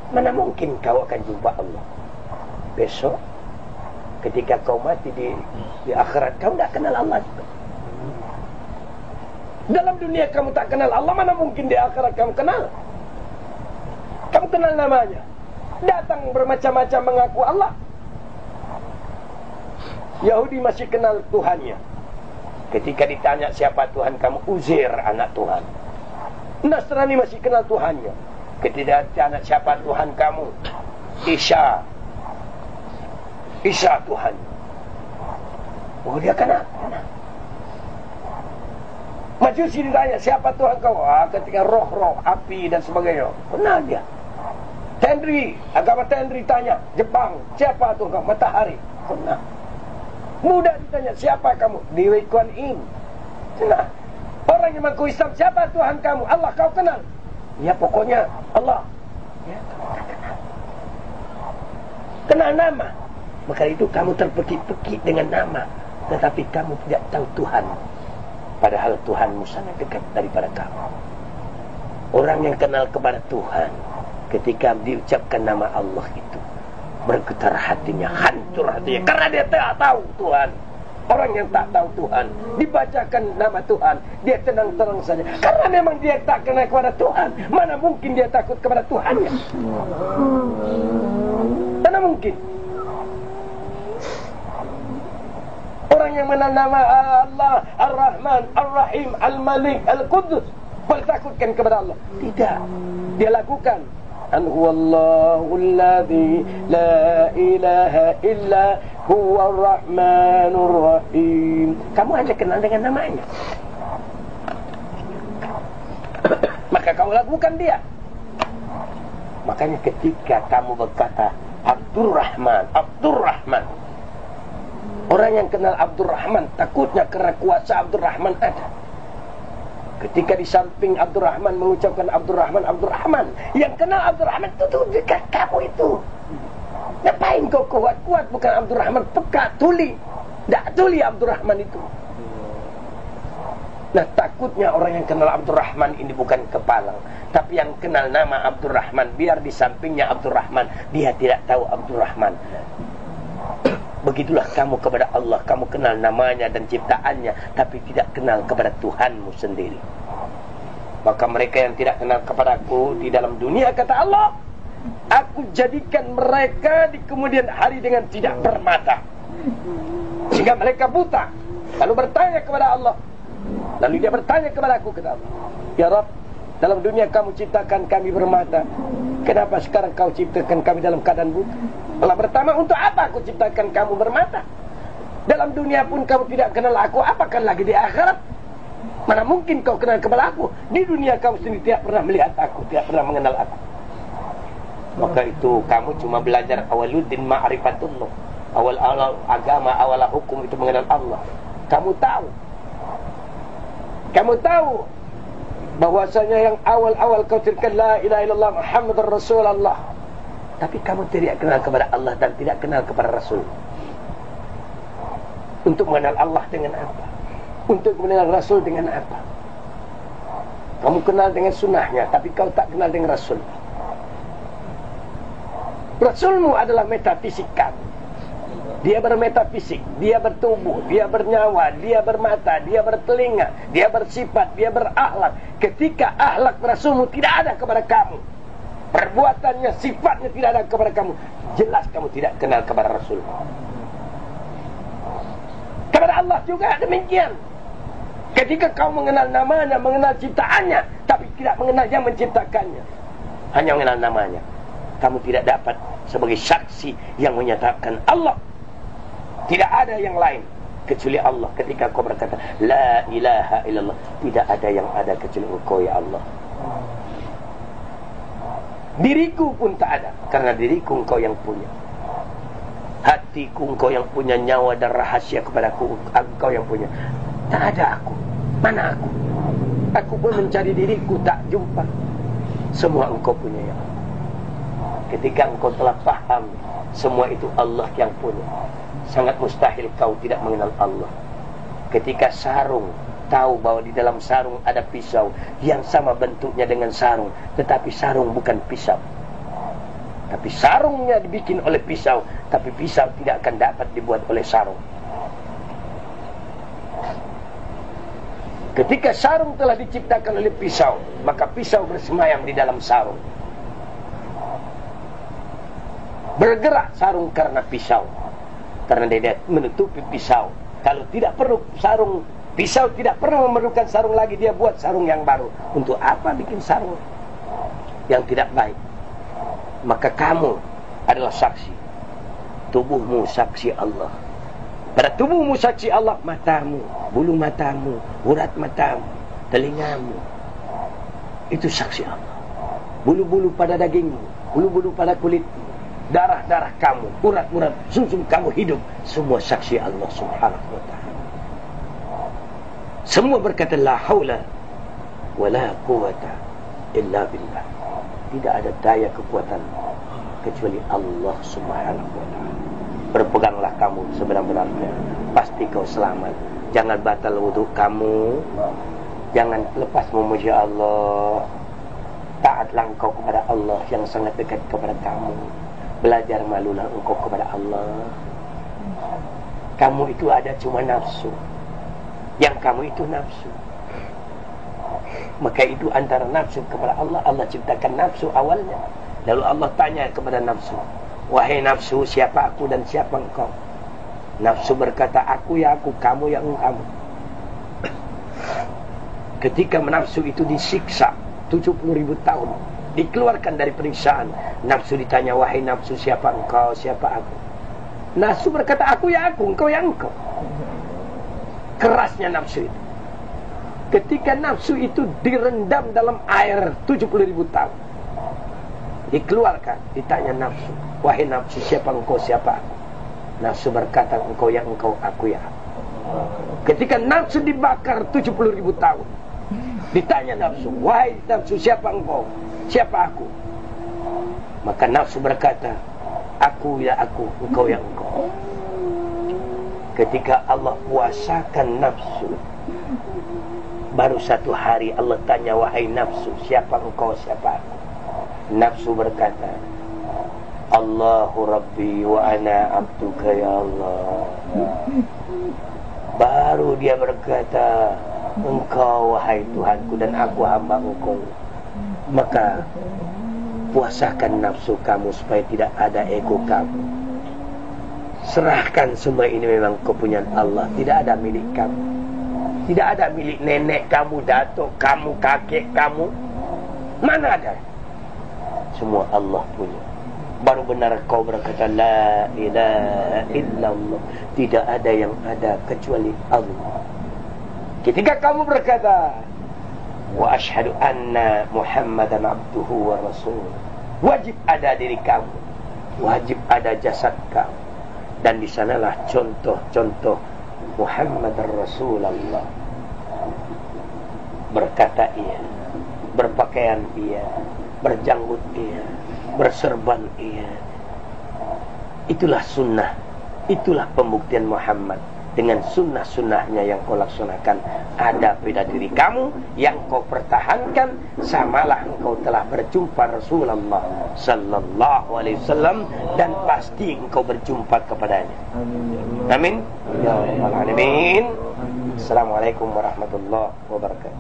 Mana mungkin kau akan jumpa Allah besok ketika kau mati di akhirat. Kau tidak kenal Allah juga. Dalam dunia kamu tak kenal Allah, mana mungkin di akhirat kamu kenal? Kamu kenal namanya, datang bermacam-macam mengaku Allah. Yahudi masih kenal Tuhannya. Ketika ditanya siapa Tuhan kamu, Uzair anak Tuhan. Nasrani masih kenal Tuhannya. Ketika ditanya siapa Tuhan kamu, Isa Tuhan. Oh, dia kenal. Majusi ditanya siapa Tuhan kau, ketika roh-roh, api dan sebagainya, kenal dia. Tenri, agama Tenri tanya Jepang, siapa Tuhan kau, matahari, kenal. Buddha ditanya siapa kamu, Dewi Kuan Yin, kenal. Orang yang mengaku Islam, siapa Tuhan kamu, Allah, kau kenal. Ya pokoknya Allah. Ya, kamu kenal. Kenal nama. Maka itu kamu terpekik-pekik dengan nama, tetapi kamu tidak tahu Tuhan. Padahal Tuhanmu sangat dekat daripada kamu. Orang yang kenal kepada Tuhan, ketika diucapkan nama Allah itu, bergetar hatinya, hancur hatinya, karena dia tak tahu Tuhan. Orang yang tak tahu Tuhan, dibacakan nama Tuhan, dia tenang-tenang saja, karena memang dia tak kenal kepada Tuhan. Mana mungkin dia takut kepada Tuhannya? Mana mungkin? Orang yang mengenal nama Allah, Ar-Rahman, Ar-Rahim, Al-Malik, Al-Qudus, bertakutkan kepada Allah? Tidak. Dia lakukan Huwallahu alladhi la ilaha illa huwa ar-Rahmanur Rahim. Kamu hanya kenal dengan namanya, maka kamu lakukan dia. Makanya ketika kamu berkata Abdurrahman, Abdurrahman, orang yang kenal Abdurrahman takutnya karena kuasa Abdurrahman ada. Ketika di samping Abdurrahman mengucapkan Abdurrahman, Abdurrahman, yang kenal Abdurrahman itu dekat kamu itu. Ngapain kau kuat-kuat? Bukan Abdurrahman, peka, tuli. Tak tuli Abdurrahman itu. Nah, takutnya orang yang kenal Abdurrahman ini bukan kepalang, tapi yang kenal nama Abdurrahman, biar di sampingnya Abdurrahman, dia tidak tahu Abdurrahman. Begitulah kamu kepada Allah. Kamu kenal namanya dan ciptaannya, tapi tidak kenal kepada Tuhanmu sendiri. Maka mereka yang tidak kenal kepadaku di dalam dunia, kata Allah, aku jadikan mereka di kemudian hari dengan tidak bermata, sehingga mereka buta. Lalu bertanya kepada Allah, lalu dia bertanya kepada aku, kata Allah, ya Rabb, dalam dunia kamu ciptakan kami bermata, kenapa sekarang kau ciptakan kami dalam keadaan buta? Allah bertanya, untuk apa aku ciptakan kamu bermata? Dalam dunia pun kamu tidak kenal aku, apakan lagi di akhirat? Mana mungkin kau kenal kepada aku? Di dunia kamu sendiri tidak pernah melihat aku, tidak pernah mengenal aku. Maka itu kamu cuma belajar awaluddin ma'rifatullah. Awal agama, awal hukum itu mengenal Allah. Kamu tahu bahwasanya yang awal-awal kau tirkan la ilaha illallah Muhammadur Rasulullah, tapi kamu tidak kenal kepada Allah dan tidak kenal kepada Rasul. Untuk mengenal Allah dengan apa? Untuk mengenal Rasul dengan apa? Kamu kenal dengan sunnahnya, tapi kau tak kenal dengan Rasul. Rasulmu adalah metafisik kamu. Dia bermetafisik, dia bertubuh, dia bernyawa, dia bermata, dia bertelinga, dia bersifat, dia berakhlak. Ketika akhlak Rasulmu tidak ada kepada kamu, perbuatannya, sifatnya tidak ada kepada kamu, jelas kamu tidak kenal kepada Rasul. Kepada Allah juga demikian. Ketika kau mengenal namanya, mengenal ciptaannya, tapi tidak mengenal yang menciptakannya, hanya mengenal namanya, kamu tidak dapat sebagai saksi yang menyatakan Allah tidak ada yang lain kecuali Allah. Ketika kau berkata la ilaha illallah, tidak ada yang ada kecuali Engkau ya Allah. Diriku pun tak ada, karena diriku Engkau yang punya. Hatiku Engkau yang punya, nyawa dan rahasia kepadaku Engkau yang punya. Tak ada aku. Mana aku? Aku pun mencari diriku, tak jumpa. Semua Engkau punya ya Allah. Ketika engkau telah paham semua itu Allah yang punya, sangat mustahil kau tidak mengenal Allah. Ketika sarung, tahu bahwa di dalam sarung ada pisau yang sama bentuknya dengan sarung, tetapi sarung bukan pisau. Tapi sarungnya dibikin oleh pisau, tapi pisau tidak akan dapat dibuat oleh sarung. Ketika sarung telah diciptakan oleh pisau, maka pisau bersemayam di dalam sarung. Bergerak sarung karena pisau, karena dia menutupi pisau. Kalau tidak perlu sarung, pisau tidak perlu memerlukan sarung lagi, dia buat sarung yang baru. Untuk apa bikin sarung yang tidak baik? Maka kamu adalah saksi. Tubuhmu saksi Allah. Pada tubuhmu saksi Allah, matamu, bulu matamu, urat matamu, telingamu, itu saksi Allah. Bulu-bulu pada dagingmu, bulu-bulu pada kulitmu, darah-darah kamu, urat-urat, sumsum kamu hidup, semua saksi Allah Subhanahu wa ta'ala. Semua berkata la haula wala quwata illa billah. Tidak ada daya kekuatan kecuali Allah Subhanahu wa ta'ala. Berpeganglah kamu sebenar-benarnya, pasti kau selamat. Jangan batal wudhu kamu, jangan lepas memuji Allah. Taatlah engkau kepada Allah yang sangat dekat kepada kamu. Belajar malulah engkau kepada Allah. Kamu itu ada cuma nafsu. Yang kamu itu nafsu. Maka itu antara nafsu kepada Allah. Allah ciptakan nafsu awalnya. Lalu Allah tanya kepada nafsu, wahai nafsu, siapa aku dan siapa engkau? Nafsu berkata, aku ya aku, kamu ya kamu. Ketika nafsu itu disiksa 70.000 tahun, dikeluarkan dari periksaan, nafsu ditanya, wahai nafsu, siapa engkau, siapa aku? Nafsu berkata, aku ya aku, engkau ya engkau. Kerasnya nafsu itu. Ketika nafsu itu direndam dalam air 70.000 tahun, dikeluarkan, ditanya nafsu, wahai nafsu, siapa engkau, siapa aku? Nafsu berkata, engkau ya engkau, aku ya aku. Ketika nafsu dibakar 70.000 tahun, ditanya nafsu, wahai nafsu, siapa engkau, siapa aku? Maka nafsu berkata, aku ya aku, engkau ya engkau. Ketika Allah puasakan nafsu, baru satu hari Allah tanya, wahai nafsu, siapa engkau, siapa aku? Nafsu berkata, Allahu Rabbi wa ana abduka ya Allah. Baru dia berkata, engkau wahai Tuhanku dan aku hamba engkau. Maka puasakan nafsu kamu supaya tidak ada ego kamu. Serahkan semua ini memang kepunyaan Allah, tidak ada milik kamu. Tidak ada milik nenek kamu, datuk kamu, kakek kamu. Mana ada? Semua Allah punya. Baru benar kau berkata la ilaha illallah. Tidak ada yang ada kecuali Allah. Ketika kamu berkata wa asyhadu anna Muhammadan abduhu wa rasul, wajib ada diri kamu, wajib ada jasad kamu. Dan di sanalah contoh-contoh Muhammad Rasulullah. Berkata iya, berpakaian iya, berjanggut iya, berserban iya. Itulah sunnah, itulah pembuktian Muhammad. Dengan sunnah-sunnahnya yang kau laksanakan, ada pada diri kamu yang kau pertahankan, samalah engkau telah berjumpa Rasulullah sallallahu alaihi wasallam, dan pasti engkau berjumpa kepadanya. Amin ya rabbal alamin. Assalamualaikum warahmatullahi wabarakatuh.